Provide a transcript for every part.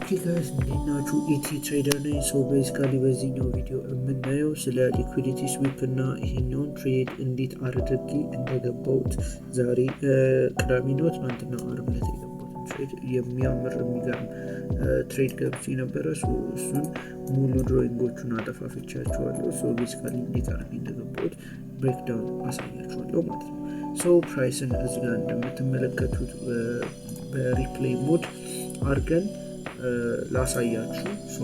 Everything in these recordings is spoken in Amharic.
Okay guys, እንዴናችሁ ኢቲ ትሬደር ነኝ። ሶ ቤዚካሊ በዚህኛው ቪዲዮ የምናየው ስለ ሊኩዊዲቲ ስዊፕ እና ይሄኛውን ትሬድ እንዴት አድርጌ እንደገባሁት ዛሬ ቅዳሜ ነው ትናንትና ዓርብ ዕለት የገባሁት ትሬድ የሚያምር የሚገርም ትሬድ ገብቼ ነበረ። ሶ እሱን ሙሉ ድሮይንጎቹን አጠፋፍቻቸዋለሁ። ሶ ቤዚካሊ እንዴት አድርጌ እንደገባሁት ብሬክዳውን አሳያችኋለሁ ማለት ነው። ሶ ፕራይስን እዚህ ጋር እንደምትመለከቱት በሪፕሌይ ሞድ አድርገን ላሳያችሁ። ሶ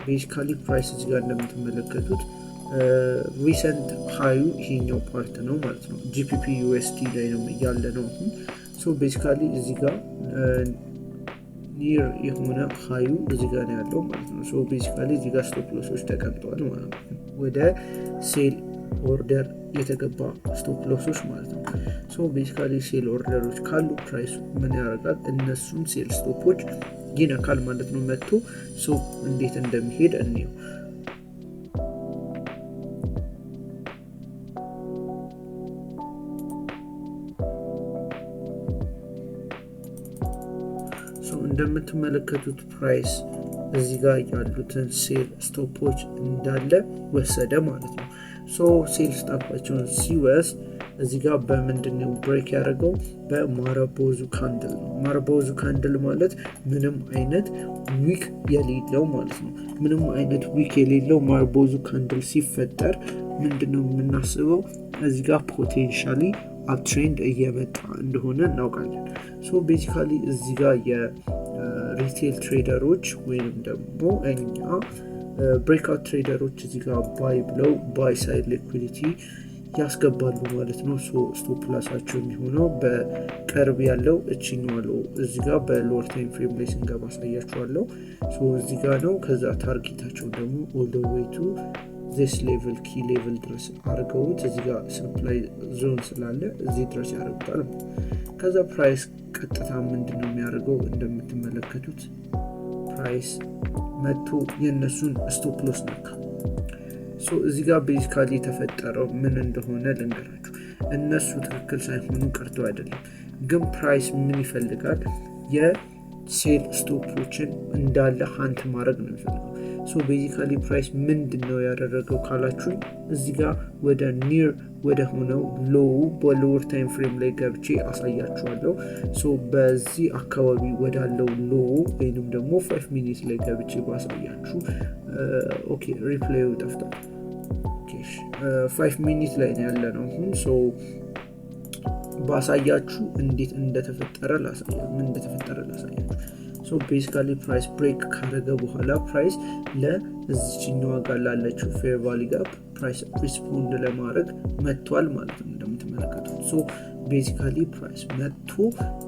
ቤዚካሊ ፕራይስ እዚህ ጋር እንደምትመለከቱት ሪሰንት ሃዩ ይሄኛው ፓርት ነው ማለት ነው። ጂፒፒ ዩኤስዲ ላይ ነው ያለ ነው አሁን። ሶ ቤዚካሊ እዚህ ጋር ኒር የሆነ ሃዩ እዚህ ጋር ነው ያለው ማለት ነው። ሶ ቤዚካሊ እዚህ ጋር ስቶፕ ሎሶች ተቀምጠዋል ማለት ነው። ወደ ሴል ኦርደር የተገባ ስቶፕ ሎሶች ማለት ነው። ሶ ቤዚካሊ ሴል ኦርደሮች ካሉ ፕራይሱ ምን ያደርጋል? እነሱን ሴል ስቶፖች ይነካል ማለት ነው። መጥቶ ሶ እንዴት እንደሚሄድ እንየው። ሶ እንደምትመለከቱት ፕራይስ እዚህ ጋር ያሉትን ሴል ስቶፖች እንዳለ ወሰደ ማለት ነው። ሶ ሴል ስቶፓቸውን ሲወስድ እዚህ ጋር በምንድነው ብሬክ ያደረገው? በማራቦዙ ካንድል ነው። ማራቦዙ ካንድል ማለት ምንም አይነት ዊክ የሌለው ማለት ነው። ምንም አይነት ዊክ የሌለው ማራቦዙ ካንድል ሲፈጠር ምንድነው የምናስበው? እዚህ ጋር ፖቴንሻሊ አፕትሬንድ እየመጣ እንደሆነ እናውቃለን። ሶ ቤዚካሊ እዚህ ጋር የሪቴል ትሬደሮች ወይም ደግሞ እኛ ብሬክአውት ትሬደሮች እዚህ ጋር ባይ ብለው ባይ ሳይድ ሊኩዊዲቲ ያስገባሉ ማለት ነው። ሶ ስቶፕ ላሳቸው የሚሆነው በቅርብ ያለው እቺኛው ነው። እዚህ ጋር በሎወር ታይም ፍሬም ላይ ስንገባ አሳያችኋለሁ። ሶ እዚህ ጋር ነው። ከዛ ታርጌታቸው ደግሞ ኦል ዘ ዌይ ቱ ዚስ ሌቭል ኪ ሌቭል ድረስ አድርገውት እዚህ ጋር ሰፕላይ ዞን ስላለ እዚህ ድረስ ያደርጉታል። ከዛ ፕራይስ ቀጥታ ምንድነው የሚያደርገው? እንደምትመለከቱት ፕራይስ መጥቶ የነሱን ስቶፕ ሎስ ነካ። ሶ እዚህ ጋር ቤዚካሊ የተፈጠረው ምን እንደሆነ ልንገራችሁ። እነሱ ትክክል ሳይሆኑ ቀርቶ አይደለም፣ ግን ፕራይስ ምን ይፈልጋል? የሴል ስቶፖችን እንዳለ ሃንት ማድረግ ነው የሚፈልገው። ሶ ቤዚካሊ ፕራይስ ምንድነው ያደረገው ካላችሁኝ፣ እዚህ ጋር ወደ ኒር ወደ ሆነው ሎው በሎወር ታይም ፍሬም ላይ ገብቼ አሳያችኋለሁ። ሶ በዚህ አካባቢ ወዳለው ሎው ወይንም ደግሞ 5 ሚኒት ላይ ገብቼ ባሳያችሁ። ኦኬ ሪፕሌዩ ጠፍቷል። ኦኬ 5 ሚኒት ላይ ነው ያለ ነው አሁን። ሶ ባሳያችሁ እንዴት እንደተፈጠረ ላሳያችሁ። ሶ ቤዚካሊ ፕራይስ ብሬክ ካደረገ በኋላ ፕራይስ ለዚህኛው ጋር ላለችው ፌር ቫሊ ጋፕ ፕራይስ ሪስፖንድ ለማድረግ መጥቷል ማለት ነው እንደምትመለከቱት። ሶ ቤዚካሊ ፕራይስ መጥቶ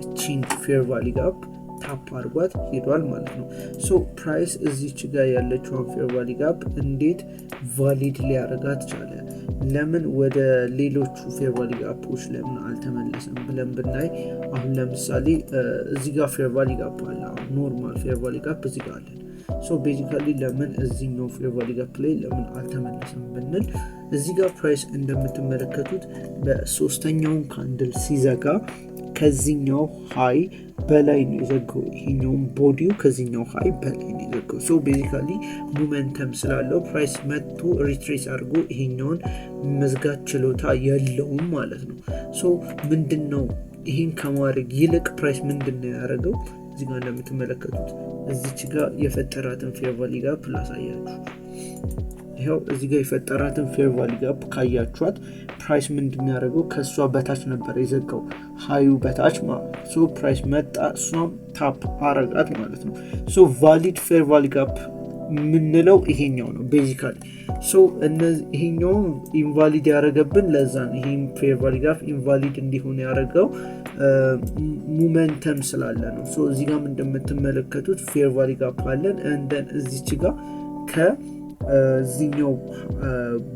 እቺን ፌር ቫሊ ጋፕ ታፕ አድርጓት ሄዷል ማለት ነው። ሶ ፕራይስ እዚች ጋር ያለችው ፌር ቫሊ ጋፕ እንዴት ቫሊድ ሊያደርጋት ቻለ? ለምን ወደ ሌሎቹ ፌር ቫሊ ጋፖች ለምን አልተመለሰም ብለን ብናይ፣ አሁን ለምሳሌ እዚህ ጋር ፌር ቫሊ ጋፕ አለ። ኖርማል ፌር ቫሊ ጋፕ እዚህ ጋር አለ። ሶ ቤዚካሊ ለምን እዚህኛው ፌር ቫሊ ጋፕ ላይ ለምን አልተመለሰም ብንል፣ እዚህ ጋር ፕራይስ እንደምትመለከቱት በሶስተኛው ካንድል ሲዘጋ ከዚህኛው ሃይ በላይ ነው የዘጋው። ይሄኛው ቦዲው ከዚህኛው ሃይ በላይ ነው የዘጋው። ሶ ቤዚካሊ ሞመንተም ስላለው ፕራይስ መጥቶ ሪትሬስ አድርጎ ይሄኛውን መዝጋት ችሎታ የለውም ማለት ነው። ሶ ምንድነው ይሄን ከማድረግ ይልቅ ፕራይስ ምንድነው ያደረገው? እዚህ ጋር እንደምትመለከቱት እዚች ጋር የፈጠራትን ፌር ቫሊ ጋፕ ላሳያችሁ። ይሄው እዚህ ጋር የፈጠራትን ፌር ቫሊ ጋፕ ካያችኋት ፕራይስ ምንድነው ያደረገው? ከሷ በታች ነበር የዘጋው፣ ሃዩ በታች ማለት ነው። ሶ ፕራይስ መጣ፣ እሷም ታፕ አረጋት ማለት ነው። ሶ ቫሊድ ፌር ቫሊ ጋፕ ምንለው ይሄኛው ነው ቤዚካሊ። ሶ ይሄኛው ኢንቫሊድ ያደረገብን ለዛ ነው። ይሄን ፌር ቫሊ ጋፕ ኢንቫሊድ እንዲሆን ያደረገው ሞመንተም ስላለ ነው። ሶ እዚህ ጋር እንደምትመለከቱት ፌር ቫሊ ጋፕ አለን። እንደን እዚች ጋር ከዚህኛው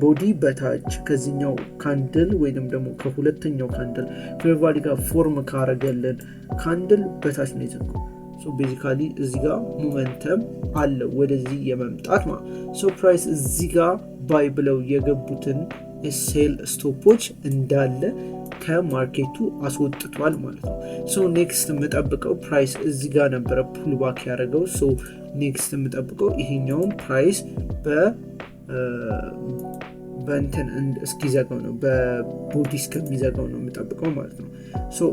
ቦዲ በታች ከዚህኛው ካንድል ወይንም ደግሞ ከሁለተኛው ካንድል ፌር ቫሊ ጋፕ ፎርም ካረገልን ካንድል በታች ነው የተዘጋው። ሶ ቤዚካሊ እዚህ ጋር ሞመንተም አለ ወደዚህ የመምጣት ማለት። ሶ ፕራይስ እዚህ ጋር ባይ ብለው የገቡትን ሴል ስቶፖች እንዳለ ከማርኬቱ አስወጥቷል ማለት ነው። ሶ ኔክስት የምጠብቀው ፕራይስ እዚህ ጋር ነበረ ፑል ባክ ያደረገው ሶ ኔክስት የምጠብቀው ይሄኛውን ፕራይስ በእንትን እስኪዘጋው ነው በቦዲ እስከሚዘጋው ነው የምጠብቀው ማለት ነው ሶ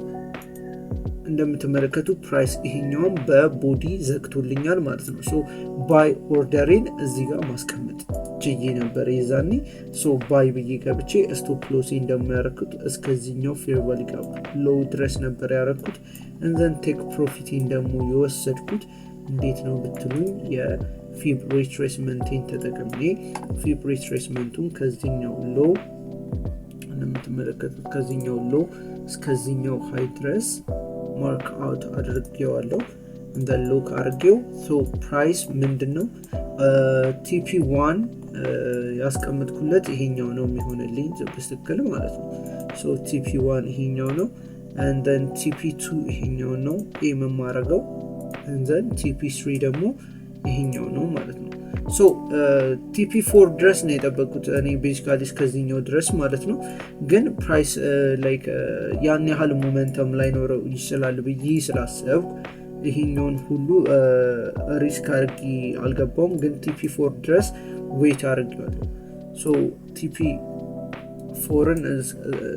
እንደምትመለከቱ ፕራይስ ይሄኛውን በቦዲ ዘግቶልኛል ማለት ነው ሶ ባይ ኦርደሪን እዚህ ጋር ማስቀመጥ ችዬ ነበር ይዛኒ ሶ ባይ ብዬ ገብቼ ስቶፕ ሎሴን ደግሞ ያረኩት እስከዚህኛው ፌር ቫልዩ ጋር ሎው ድረስ ነበር ያረኩት እንዘን ቴክ ፕሮፊቲን ደግሞ የወሰድኩት እንዴት ነው ብትሉኝ የፊብ ሪትሬስመንትን ተጠቅሜ ፊብ ሪትሬስመንቱን ከዚህኛው ሎው እንደምትመለከቱት ከዚህኛው ሎው እስከዚህኛው ሃይ ድረስ ማርክ አውት አድርጌዋለሁ እንደ ሎክ አድርጌው ሶ ፕራይስ ምንድነው TP1 ያስቀምጥኩለት ይሄኛው ነው የሚሆንልኝ በትክክል ማለት ነው ሶ TP1 ይሄኛው ነው and then TP2 ይሄኛው ነው የማረገው and then TP3 ደግሞ ይሄኛው ነው ማለት ነው ሶ TP4 ድረስ ነው የጠበቁት እኔ ቤዚካሊ እስከዚህኛው ድረስ ማለት ነው ግን ፕራይስ ላይክ ያን ያህል ሞመንተም ላይ ኖረው ይችላል ብዬ ስላሰብኩ ይሄኛውን ሁሉ ሪስክ አድርጌ አልገባውም ግን TP4 ድረስ ዌት አድርጌዋለሁ ሶ TP4ን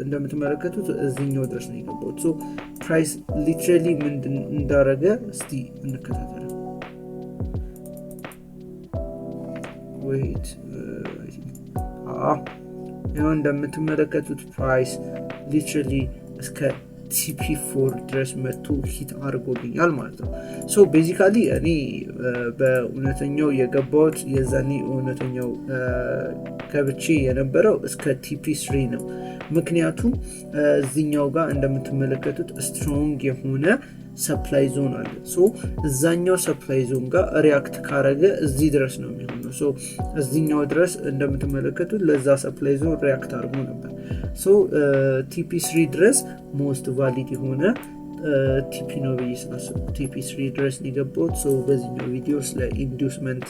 እንደምትመለከቱት እዚህኛው ድረስ ነው የገባው ሶ ፕራይስ ሊትራሊ ምንድን እንዳረገ እስቲ እንከታተል wait ይሄው እንደምትመለከቱት ፕራይስ ሊትራሊ እስከ TP4 ድረስ መጥቶ ሂት አድርጎልኛል ማለት ነው ሶ ቤዚካሊ እኔ በእውነተኛው የገባሁት የዛኔ እውነተኛው ከብቼ የነበረው እስከ TP3 ነው ምክንያቱም እዚህኛው ጋር እንደምትመለከቱት ስትሮንግ የሆነ ሰፕላይ ዞን አለ ሶ እዛኛው ሰፕላይ ዞን ጋር ሪአክት ካረገ እዚህ ድረስ ነው የሚሆነው ሶ እዚህኛው ድረስ እንደምትመለከቱት ለዛ ሰፕላይ ዞን ሪአክት አድርጎ ነበር ሶ TP3 ድረስ ሞስት ቫሊድ የሆነ TP ነው ብዬ ስላሰብኩ TP3 ድረስ የገባሁት ሶ በዚህኛው ቪዲዮ ስለ ኢንዱስመንት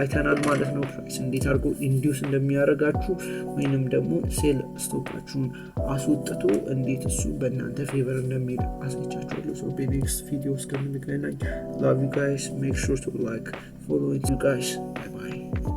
አይተናል ማለት ነው ፕራይስ እንዴት አድርጎ ኢንዱስ እንደሚያደርጋችሁ ወይንም ደግሞ ሴል ስቶፓችሁን አስወጥቶ እንዴት እሱ በእናንተ ፌቨር እንደሚል አስገቻችኋለሁ ሶ በኔክስት ቪዲዮ እስከምንገናኝ love you guys make sure to like follow you guys bye bye